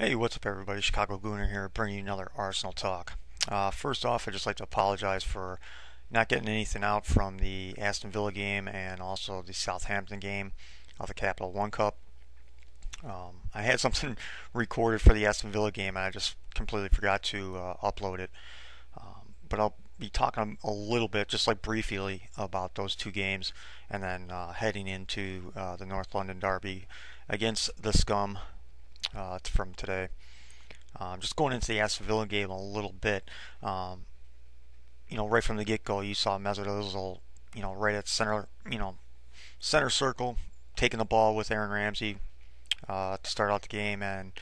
Hey, what's up, everybody? Chicago Gooner here, bringing you another Arsenal talk. First off, I'd just like to apologize for not getting anything out from the Aston Villa game and also the Southampton game of the Capital One Cup. I had something recorded for the Aston Villa game and I just completely forgot to upload it. But I'll be talking a little bit, just like briefly, about those two games and then heading into the North London derby against the Scum from today. Just going into the Aston Villa game a little bit, um, right from the get-go, you saw Mesut Ozil, right at center, center circle, taking the ball with Aaron Ramsey to start out the game, and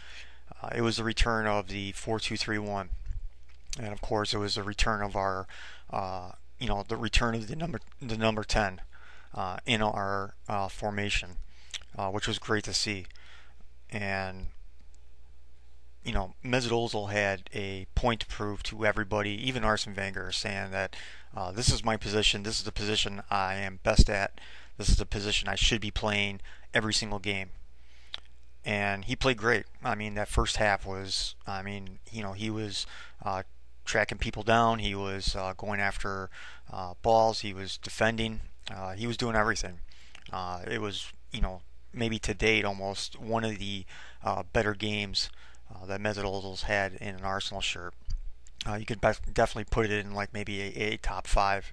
it was the return of the 4-2-3-1, and of course it was the return of our, the return of the number 10 in our formation, which was great to see, and Mesut Ozil had a point to prove to everybody, even Arsene Wenger, saying that this is my position, this is the position I am best at, this is the position I should be playing every single game. And he played great. I mean, that first half was, he was tracking people down, he was going after balls, he was defending, he was doing everything. It was, maybe to date almost one of the better games that Mesut Ozil's had in an Arsenal shirt. You could definitely put it in like maybe a top five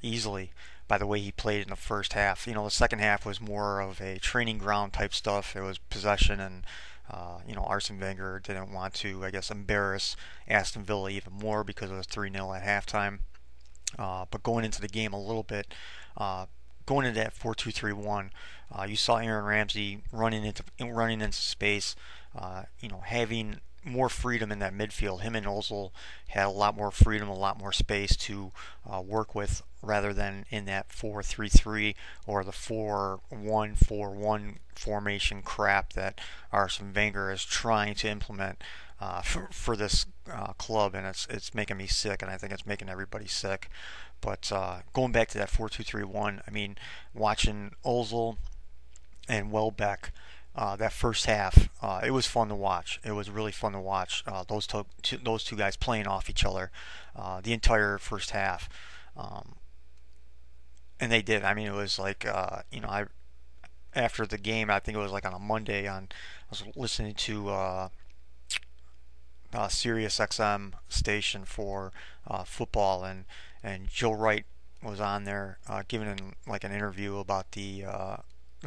easily by the way he played in the first half. The second half was more of a training ground type stuff. It was possession, and Arsene Wenger didn't want to, I guess, embarrass Aston Villa even more because it was 3-0 at halftime. But going into the game a little bit, going into that 4-2-3-1, you saw Aaron Ramsey running into space, having more freedom in that midfield. Him and Ozil had a lot more freedom, a lot more space to work with, rather than in that 4-3-3 or the 4-1-4-1 formation crap that Arsene Wenger is trying to implement for this club, and it's making me sick, and I think it's making everybody sick. But going back to that 4-2-3-1, I mean, watching Ozil and Welbeck, that first half, it was fun to watch. It was really fun to watch those two guys playing off each other the entire first half, and they did. I mean, it was like I after the game, I think it was like on a Monday. I was listening to Sirius XM station for football, and Joe Wright was on there giving like an interview about the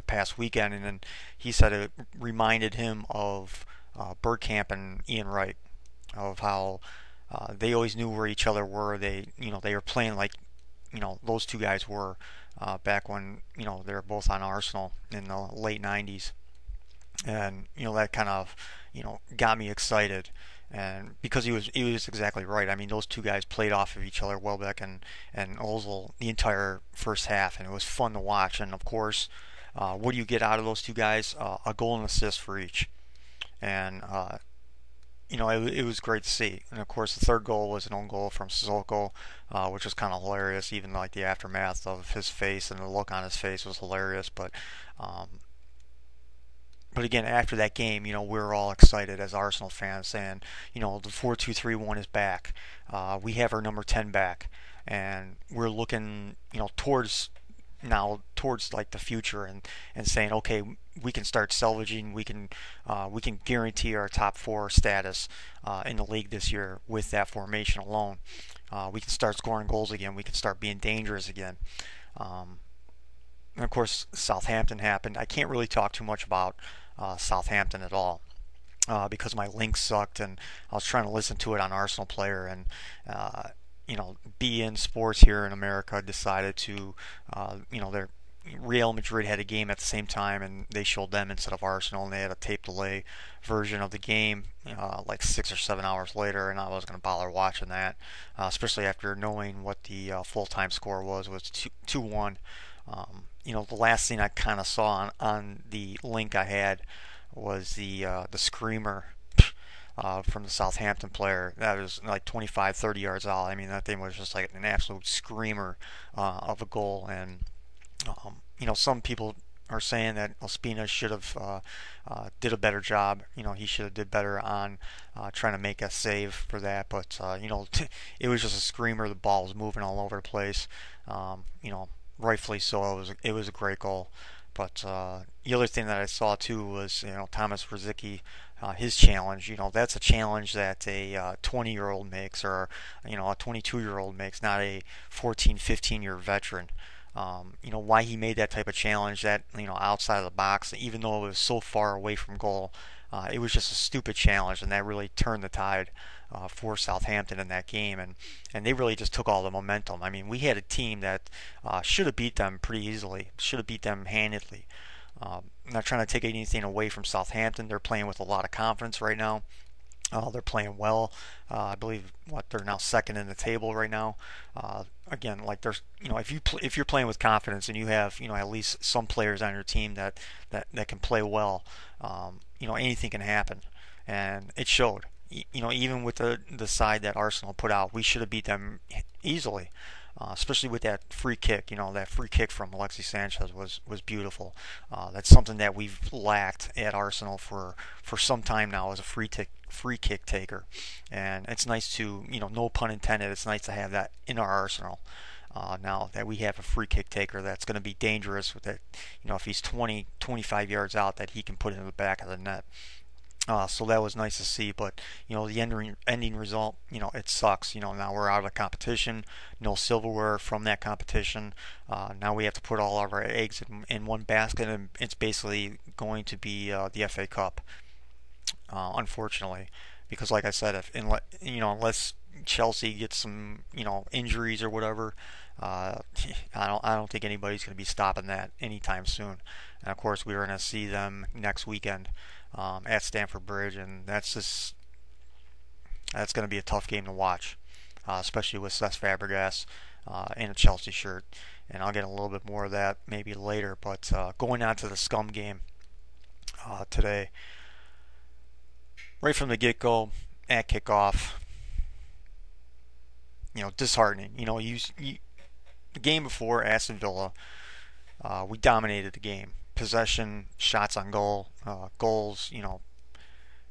past weekend, and then he said it reminded him of Bergkamp and Ian Wright, of how they always knew where each other were. They were playing like those two guys were back when they were both on Arsenal in the late '90s, and that kind of got me excited. And because he was exactly right. I mean, those two guys played off of each other, Welbeck and Ozil, the entire first half, and it was fun to watch. And of course, what do you get out of those two guys? A goal and assist for each, and it was great to see. And of course, the third goal was an own goal from Sissoko, which was kind of hilarious. Even like the aftermath of his face and the look on his face was hilarious. Um, but again, after that game, we were all excited as Arsenal fans, saying, the 4-2-3-1 is back. We have our number 10 back, and we're looking, towards like the future, and saying, okay, we can start salvaging. We can guarantee our top four status in the league this year with that formation alone. We can start scoring goals again. We can start being dangerous again. And of course, Southampton happened. I can't really talk too much about Southampton at all, because my link sucked, and I was trying to listen to it on Arsenal Player, and BN Sports here in America decided to, their Real Madrid had a game at the same time, and they showed them instead of Arsenal, and they had a tape delay version of the game, like 6 or 7 hours later, and I wasn't going to bother watching that, especially after knowing what the full-time score was 2-1. The last thing I kind of saw on the link I had was the screamer from the Southampton player. That was like 25, 30 yards out. I mean, that thing was just like an absolute screamer of a goal. And some people are saying that Ospina should have did a better job. He should have did better on trying to make a save for that. But it was just a screamer. The ball was moving all over the place. Rightfully so. It was a great goal. But the other thing that I saw too was Thomas Rosicky, his challenge. That's a challenge that a 20-year-old makes, or a 22-year-old makes, not a 14, 15-year veteran. Why he made that type of challenge, that outside of the box, even though it was so far away from goal. It was just a stupid challenge, and that really turned the tide for Southampton in that game, and they really just took all the momentum. I mean, we had a team that should have beat them pretty easily, should have beat them handedly. I'm not trying to take anything away from Southampton. They're playing with a lot of confidence right now. They're playing well. I believe they're now second in the table right now. Again, like there's if you're playing with confidence and you have at least some players on your team that can play well, anything can happen, and it showed. Even with the side that Arsenal put out, we should have beat them easily. Especially with that free kick, that free kick from Alexis Sanchez was beautiful. That's something that we've lacked at Arsenal for some time now, as a free kick taker, and it's nice to, no pun intended, it's nice to have that in our arsenal. Now that we have a free kick taker that's going to be dangerous with it, if he's 20, 25 yards out, that he can put it in the back of the net. So that was nice to see, but the ending result, it sucks. Now we're out of the competition, no silverware from that competition. Now we have to put all of our eggs in one basket, and it's basically going to be the FA Cup, unfortunately, because like I said, unless Chelsea gets some injuries or whatever, I don't think anybody's going to be stopping that anytime soon. And of course, we're going to see them next weekend at Stamford Bridge, and that's going to be a tough game to watch, especially with Cesc Fabregas in a Chelsea shirt. And I'll get a little bit more of that maybe later. But going on to the Scum game today, right from the get-go at kickoff, disheartening. The game before, Aston Villa, we dominated the game. Possession, shots on goal, goals.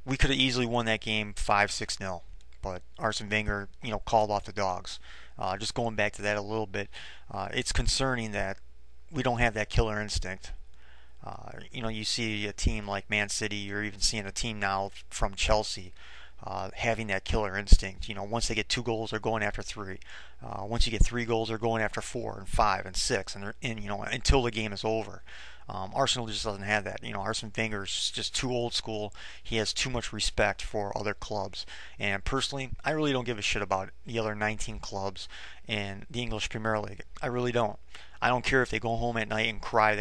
We could have easily won that game 5-6-0, but Arsene Wenger, called off the dogs. Just going back to that a little bit, it's concerning that we don't have that killer instinct. You see a team like Man City, you're even seeing a team now from Chelsea having that killer instinct. Once they get 2 goals, they're going after 3. Once you get 3 goals, they're going after 4 and 5 and 6, and until the game is over. Arsenal just doesn't have that. Arsene Wenger's just too old school. He has too much respect for other clubs. And personally, I really don't give a shit about the other 19 clubs in the English Premier League. I really don't. I don't care if they go home at night and cry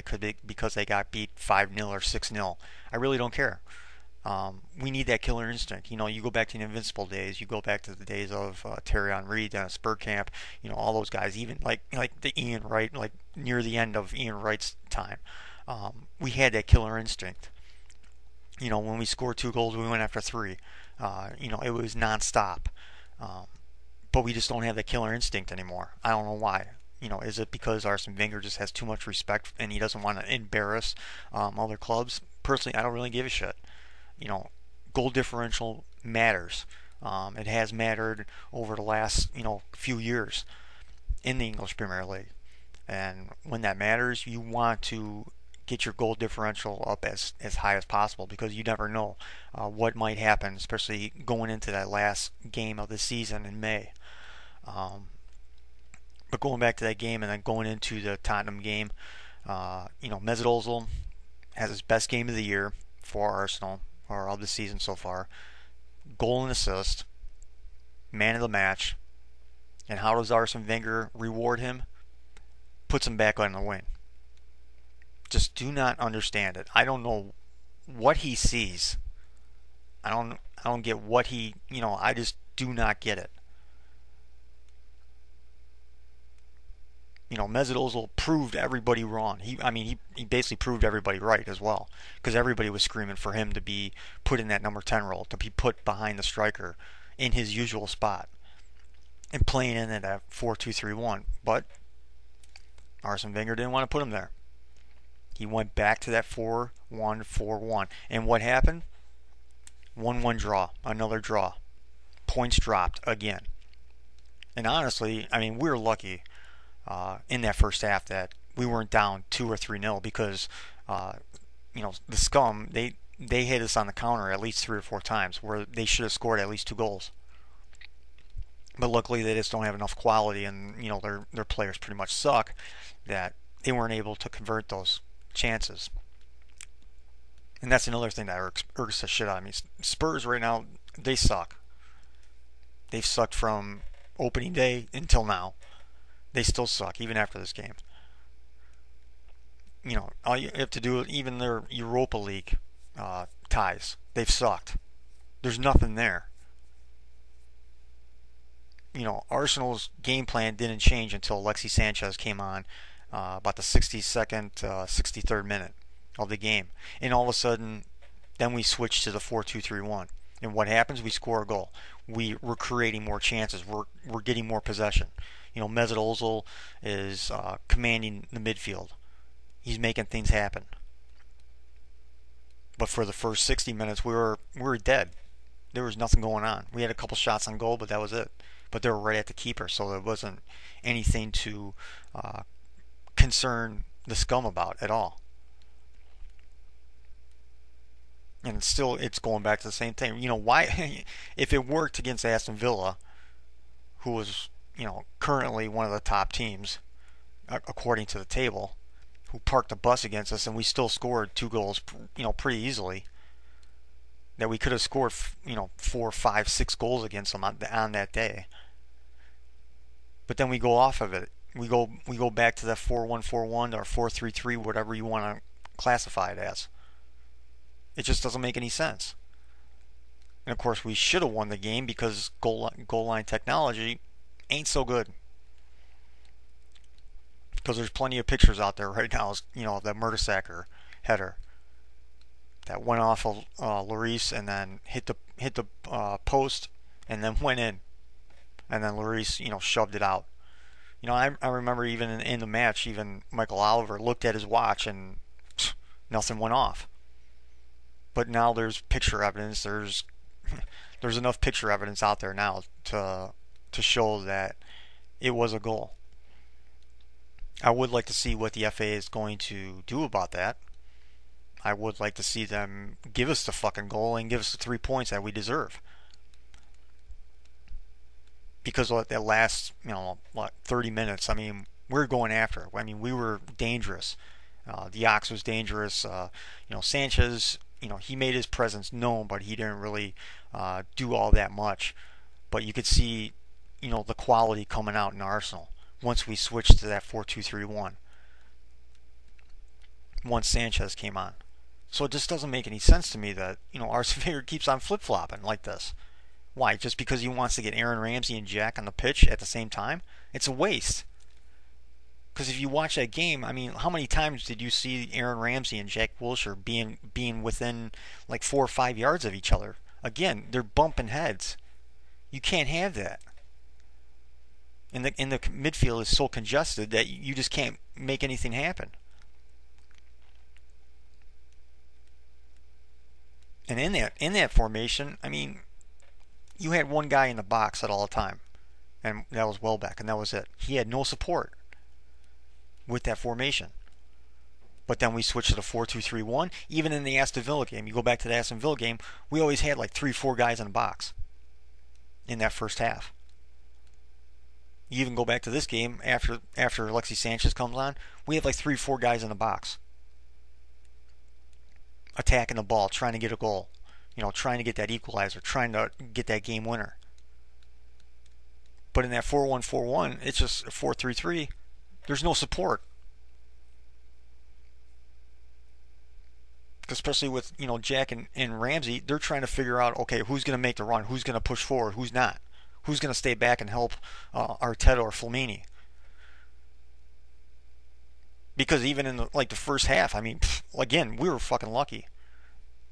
because they got beat 5-0 or 6-0. I really don't care. We need that killer instinct. You go back to the Invincible days. You go back to the days of Thierry Henry, Dennis Bergkamp. All those guys. Even like the Ian Wright, like near the end of Ian Wright's time. We had that killer instinct. When we scored 2 goals, we went after 3. It was nonstop. But we just don't have that killer instinct anymore. I don't know why. Is it because Arsene Wenger just has too much respect and he doesn't want to embarrass other clubs? Personally, I don't really give a shit. Goal differential matters. It has mattered over the last, few years in the English Premier League. And when that matters, you want to get your goal differential up as high as possible, because you never know what might happen, especially going into that last game of the season in May. But going back to that game and then going into the Tottenham game, Mesut Ozil has his best game of the year for Arsenal, or of the season so far. Goal and assist, man of the match. And how does Arsene Wenger reward him? Puts him back on the wing. Just do not understand it. I don't know what he sees. I don't get what he, I just do not get it. Mesut Ozil proved everybody wrong. He basically proved everybody right as well, because everybody was screaming for him to be put in that number 10 role, to be put behind the striker in his usual spot and playing in it at 4-2-3-1. But Arsene Wenger didn't want to put him there. He went back to that 4-1, 4-1. And what happened? 1-1 draw, another draw. Points dropped again. And honestly, I mean, we were lucky in that first half that we weren't down 2 or 3-0 because, the Scum, they hit us on the counter at least 3 or 4 times where they should have scored at least 2 goals. But luckily, they just don't have enough quality, and their players pretty much suck, that they weren't able to convert those chances. And that's another thing that irks the shit out of me. Spurs right now, they suck. They've sucked from opening day until now. They still suck, even after this game. All you have to do, even their Europa League ties, they've sucked. There's nothing there. Arsenal's game plan didn't change until Alexis Sanchez came on about the 62nd, 63rd minute of the game. And all of a sudden, then we switch to the 4-2-3-1. And what happens? We score a goal. We're creating more chances. We're getting more possession. Mesut Ozil is commanding the midfield. He's making things happen. But for the first 60 minutes, we were dead. There was nothing going on. We had a couple shots on goal, but that was it. But they were right at the keeper, so there wasn't anything to concern the Scum about at all. And it's going back to the same thing. Why? If it worked against Aston Villa, who was currently one of the top teams according to the table, who parked the bus against us, and we still scored 2 goals, pretty easily. That we could have scored, 4, 5, 6 goals against them on that day. But then we go off of it. We go back to that 4-1, 4-1 or 4-3-3, whatever you want to classify it as. It just doesn't make any sense. And of course, we should have won the game because goal line technology ain't so good. Because there's plenty of pictures out there right now, of that Mertesacker header that went off of Lloris and then hit the post and then went in, and then Lloris shoved it out. I remember even in the match, even Michael Oliver looked at his watch and nothing went off. But now there's picture evidence. There's enough picture evidence out there now to show that it was a goal. I would like to see what the FA is going to do about that. I would like to see them give us the fucking goal and give us the 3 points that we deserve. Because of that last, 30 minutes, I mean, we're going after it. I mean, we were dangerous. The Ox was dangerous. Sanchez, he made his presence known, but he didn't really do all that much. But you could see, the quality coming out in Arsenal once we switched to that 4-2-3-1. Once Sanchez came on. So it just doesn't make any sense to me that, Arsene Wenger keeps on flip-flopping like this. Why? Just because he wants to get Aaron Ramsey and Jack on the pitch at the same time? It's a waste. Because if you watch that game, I mean, how many times did you see Aaron Ramsey and Jack Wilshere being within like 4 or 5 yards of each other? Again, they're bumping heads. You can't have that. And the midfield is so congested that you just can't make anything happen. And in that formation, I mean, you had one guy in the box at all the time, and that was Welbeck, and that was it. He had no support with that formation. But then we switched to the 4-2-3-1. Even in the Aston Villa game, you go back to the Aston Villa game, we always had like 3-4 guys in the box in that first half. You even go back to this game after Alexis Sanchez comes on, we have like 3-4 guys in the box attacking the ball, trying to get a goal, trying to get that equalizer, trying to get that game winner. But in that 4-1-4-1, it's just 4-3-3. There's no support. Especially with Jack and Ramsey, they're trying to figure out, okay, who's going to make the run, who's going to push forward, who's not, who's going to stay back and help Arteta or Flamini. Because even in the first half, I mean, again, we were fucking lucky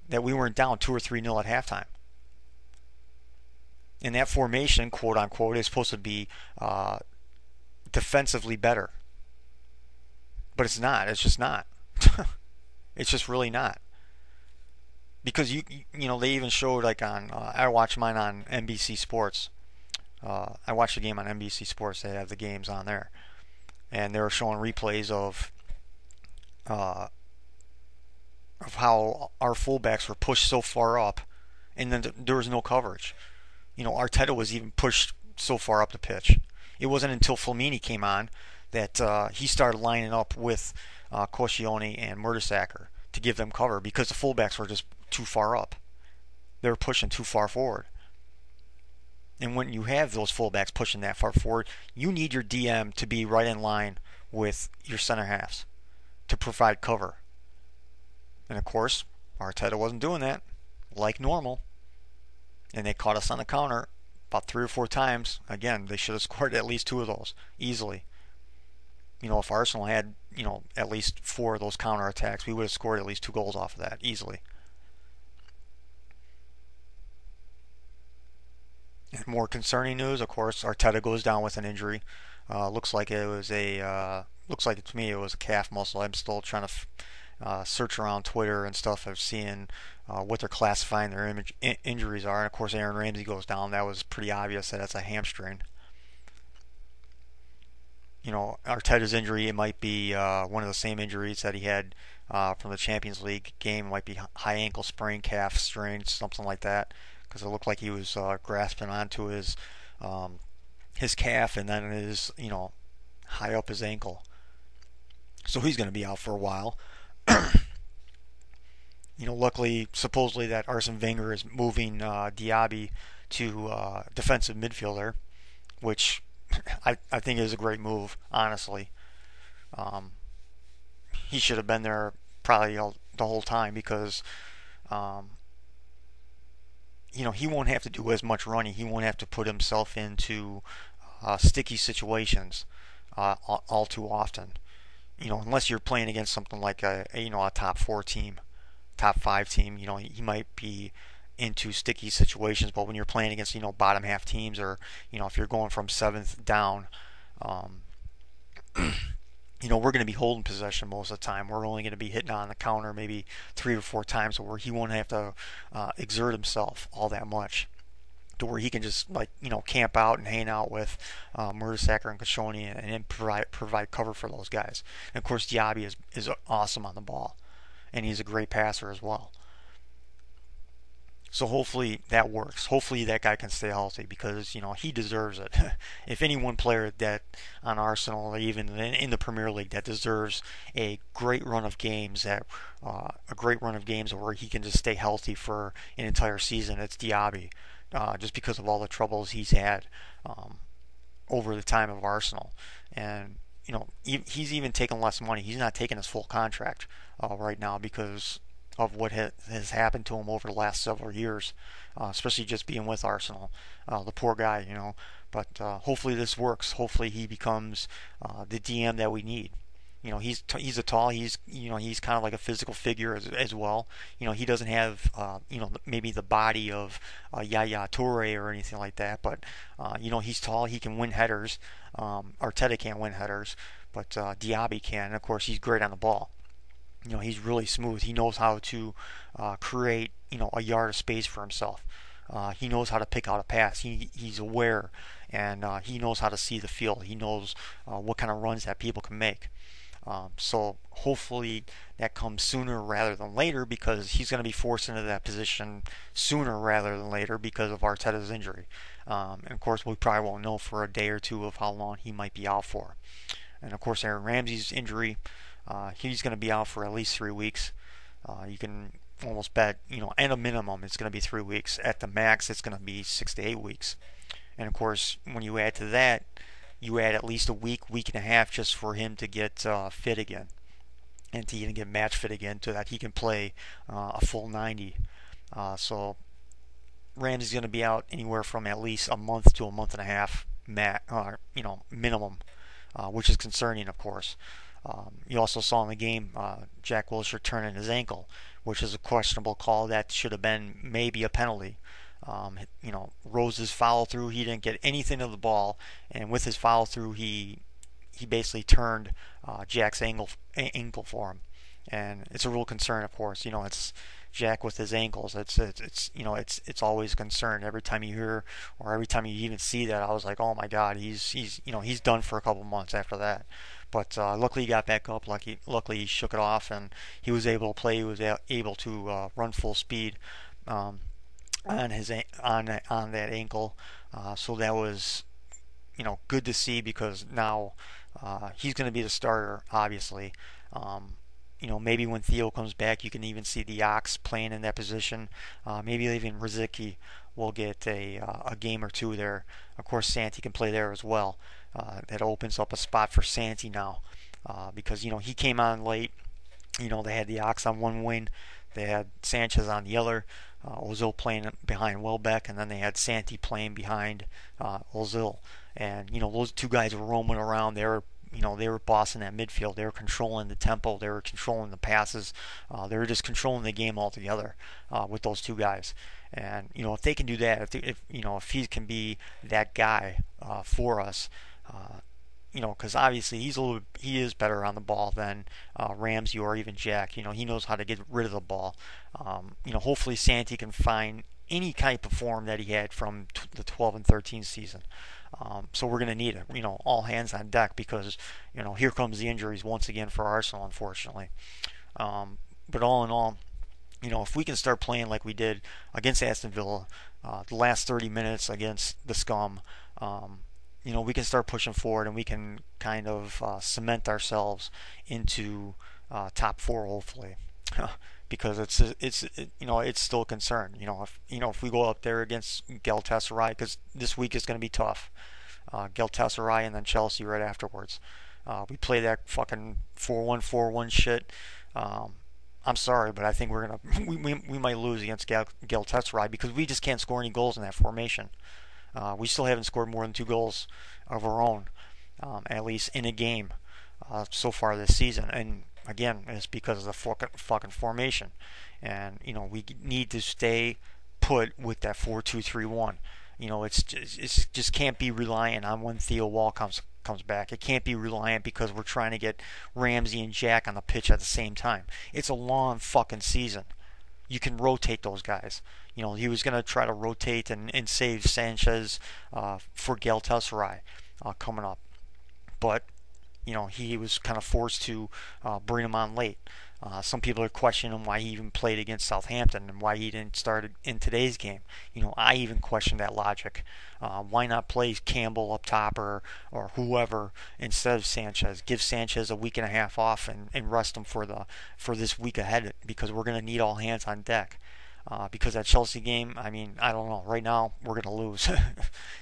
that we weren't down 2 or 3-0 at halftime. And that formation, quote unquote, is supposed to be defensively better. But it's not. It's just not. It's just really not. Because they even showed like on I watched mine on NBC Sports. I watched the game on NBC Sports. They have the games on there, and they were showing replays uh, of how our fullbacks were pushed so far up, and then there was no coverage. Arteta was even pushed so far up the pitch. It wasn't until Flamini came on that he started lining up with Koscielny and Mertesacker to give them cover because the fullbacks were just too far up. They were pushing too far forward. And when you have those fullbacks pushing that far forward, you need your DM to be right in line with your center halves to provide cover. And of course, Arteta wasn't doing that like normal. And they caught us on the counter about 3 or 4 times. Again, they should have scored at least 2 of those easily. If Arsenal had, at least 4 of those counter attacks, we would have scored at least 2 goals off of that easily. And more concerning news, of course, Arteta goes down with an injury. Looks like it was looks like to me it was a calf muscle. I'm still trying to search around Twitter and stuff of seeing what they're classifying their injuries are. And of course, Aaron Ramsey goes down. That was pretty obvious that that's a hamstring. Arteta's injury, it might be one of the same injuries that he had from the Champions League game. It might be high ankle sprain, calf strain, something like that, because it looked like he was grasping onto his calf and then his high up his ankle. So he's going to be out for a while. Luckily, supposedly that Arsene Wenger is moving Diaby to defensive midfielder, which I think is a great move, honestly. He should have been there probably the whole time because he won't have to do as much running. He won't have to put himself into sticky situations all too often. Unless you're playing against something like a top 4 team, top 5 team, he might be into sticky situations. But when you're playing against bottom half teams, or if you're going from 7th down, we're going to be holding possession most of the time. We're only going to be hitting on the counter maybe 3 or 4 times, where he won't have to exert himself all that much, to where he can just camp out and hang out with Mertesacker and Koscielny and provide cover for those guys. And of course, Diaby is awesome on the ball, and he's a great passer as well. So hopefully that works. Hopefully that guy can stay healthy, because he deserves it. If any one player that on Arsenal, or even in the Premier League, that deserves a great run of games, where he can just stay healthy for an entire season, it's Diaby. Just because of all the troubles he's had over the time of Arsenal. And he's even taking less money. He's not taking his full contract right now because of what has happened to him over the last several years, especially just being with Arsenal. The poor guy, But hopefully this works. Hopefully he becomes the DM that we need. He's kind of like a physical figure as well. He doesn't have maybe the body of Yaya Toure or anything like that, but he's tall. He can win headers. Arteta can't win headers, but Diaby can. And of course, he's great on the ball. He's really smooth. He knows how to create a yard of space for himself. He knows how to pick out a pass. He's aware, and he knows how to see the field. He knows what kind of runs that people can make. So hopefully that comes sooner rather than later, because he's going to be forced into that position sooner rather than later because of Arteta's injury. And of course, we probably won't know for a day or two of how long he might be out for. And of course, Aaron Ramsey's injury, he's going to be out for at least 3 weeks. You can almost bet, at a minimum, it's going to be 3 weeks. At the max, it's going to be 6 to 8 weeks. And of course, when you add to that, you add at least a week and a half just for him to get fit again, and to even get match fit again, so that he can play a full 90. So Ramsey's going to be out anywhere from at least a month to a month and a half, minimum, which is concerning, of course. You also saw in the game Jack Wilshere turning his ankle, which is a questionable call. That should have been maybe a penalty. Rose's follow through, he didn't get anything of the ball, and with his follow through, he basically turned Jack's ankle for him, and it's a real concern, of course. It's Jack with his ankles. It's always a concern. Every time you hear or every time you even see that, I was like, oh my God, he's done for a couple months after that. But luckily he got back up. Luckily he shook it off and he was able to play. He was able to run full speed um, on that ankle. So that was good to see because now he's going to be the starter, obviously. Um, maybe when Theo comes back, you can even see the Ox playing in that position. Maybe even Rizicki will get a game or two there. Of course, Santi can play there as well. That opens up a spot for Santi now because he came on late. They had the Ox on one wing, they had Sanchez on the other. Ozil playing behind Welbeck, and then they had Santi playing behind Ozil. And those two guys were roaming around. They were bossing that midfield. They were controlling the tempo. They were controlling the passes. They were just controlling the game altogether with those two guys. And if they can do that, if he can be that guy for us, because obviously he is better on the ball than Ramsey or even Jack. He knows how to get rid of the ball. Hopefully Santi can find any type of form that he had from the 12 and 13 season. So we're going to need it. All hands on deck because here comes the injuries once again for Arsenal, unfortunately. But all in all, if we can start playing like we did against Aston Villa, the last 30 minutes against the Scum, we can start pushing forward and we can kind of cement ourselves into top four, hopefully. Because it's still a concern. If we go up there against Galatasaray, because this week is going to be tough. Galatasaray and then Chelsea right afterwards. We play that fucking 4-1-4-1 shit. I'm sorry, but I think we might lose against Galatasaray because we just can't score any goals in that formation. We still haven't scored more than 2 goals of our own, at least in a game so far this season. And again, it's because of the fucking formation. And we need to stay put with that 4-2-3-1. It's just can't be reliant on when Theo Wall comes back. It can't be reliant because we're trying to get Ramsey and Jack on the pitch at the same time. It's a long fucking season. You can rotate those guys. He was going to try to rotate and save Sanchez for Galatasaray coming up. But, he was kind of forced to bring him on late. Some people are questioning why he even played against Southampton and why he didn't start in today's game. I even question that logic. Why not play Campbell up top or whoever instead of Sanchez? Give Sanchez a week and a half off and rest him for this week ahead because we're going to need all hands on deck. Because that Chelsea game, I don't know. Right now, we're going to lose.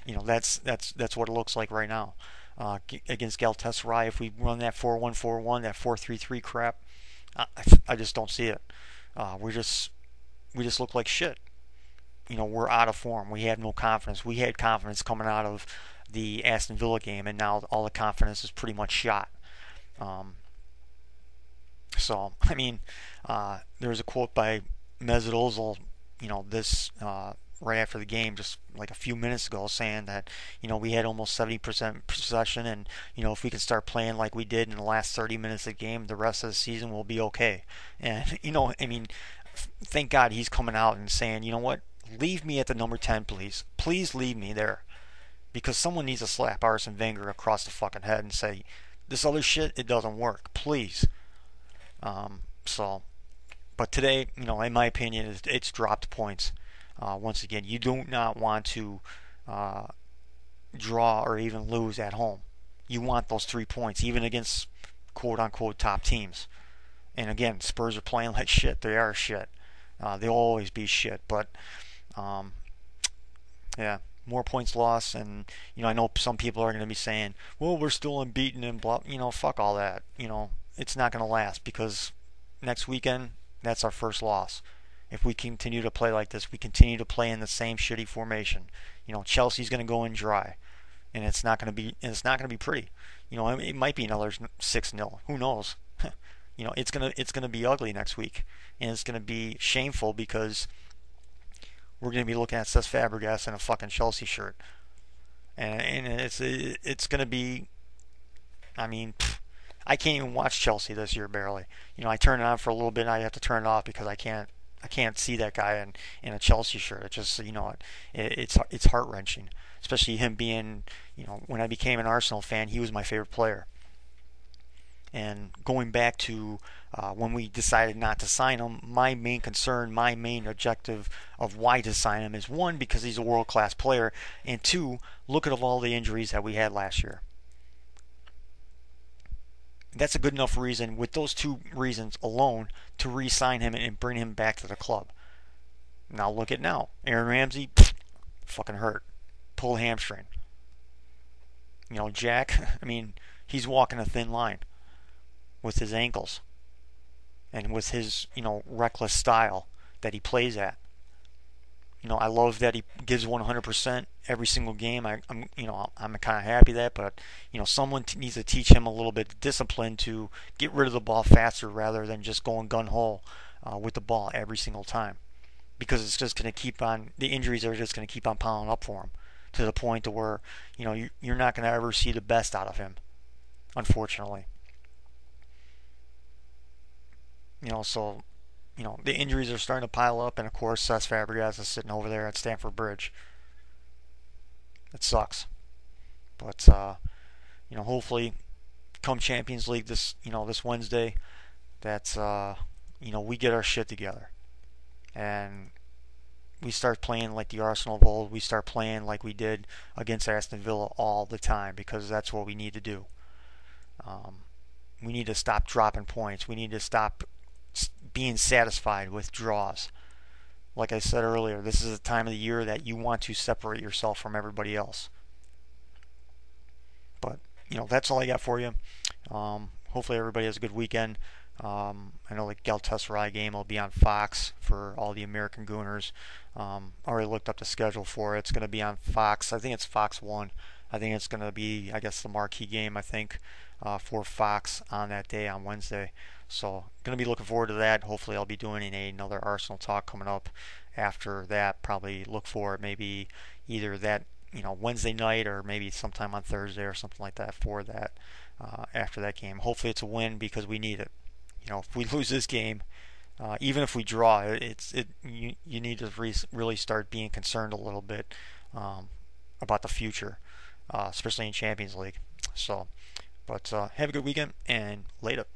That's what it looks like right now. Against Galatasaray, if we run that 4-1-4-1, that 4-3-3 crap, I just don't see it. We just look like shit. We're out of form. We have no confidence. We had confidence coming out of the Aston Villa game, and now all the confidence is pretty much shot. There was a quote by Mesut Ozil, this right after the game, just like a few minutes ago, saying that we had almost 70% possession, and if we can start playing like we did in the last 30 minutes of the game, the rest of the season will be okay. And thank God he's coming out and saying, you know what, leave me at the number 10, please. Please leave me there, because someone needs to slap Arsene Wenger across the fucking head and say, this other shit, it doesn't work, please. But today, in my opinion, it's dropped points. Once again, you do not want to draw or even lose at home. You want those 3 points, even against quote-unquote top teams. And again, Spurs are playing like shit. They are shit. They'll always be shit. But, yeah, more points lost. And, I know some people are going to be saying, well, we're still unbeaten and blah. Fuck all that. It's not going to last because next weekend, that's our first loss. If we continue to play like this, we continue to play in the same shitty formation. Chelsea's going to go in dry, and it's not going to be pretty. It might be another 6-0. Who knows? It's going to be ugly next week, and it's going to be shameful because we're going to be looking at Cesc Fabregas in a fucking Chelsea shirt, and it's going to be. I can't even watch Chelsea this year barely. I turn it on for a little bit and I have to turn it off because I can't see that guy in a Chelsea shirt. It just it's heart wrenching, especially him being when I became an Arsenal fan, he was my favorite player. And going back to when we decided not to sign him, my main concern, my main objective of why to sign him is one, because he's a world class player, and two, look at all the injuries that we had last year. That's a good enough reason, with those two reasons alone, to re-sign him and bring him back to the club. Now look at now, Aaron Ramsey, fucking hurt, pulled hamstring. Jack, I mean, he's walking a thin line with his ankles and with his reckless style that he plays at. I love that he gives 100% every single game. I'm kind of happy that, but someone needs to teach him a little bit of discipline to get rid of the ball faster rather than just going gun ho with the ball every single time, because it's just going to keep on. The injuries are just going to keep on piling up for him to the point to where you're not going to ever see the best out of him, unfortunately. So the injuries are starting to pile up, and of course, Cesc Fabregas is sitting over there at Stamford Bridge. It sucks, but hopefully, come Champions League this Wednesday, that we get our shit together, and we start playing like the Arsenal of old. We start playing like we did against Aston Villa all the time, because that's what we need to do. We need to stop dropping points. We need to stop being satisfied with draws. Like I said earlier, this is the time of the year that you want to separate yourself from everybody else. But that's all I got for you. Hopefully everybody has a good weekend. I know the Galatasaray game will be on Fox for all the American Gooners. Already looked up the schedule for it. It's going to be on Fox. I think it's Fox 1. I think it's going to be, I guess, the marquee game, I think, for Fox on that day on Wednesday. So going to be looking forward to that. Hopefully I'll be doing another Arsenal talk coming up after that. Probably look for it maybe either that Wednesday night or maybe sometime on Thursday or something like that for that after that game. Hopefully it's a win, because we need it. If we lose this game, even if we draw, you need to really start being concerned a little bit about the future, especially in Champions League. So, but have a good weekend, and later.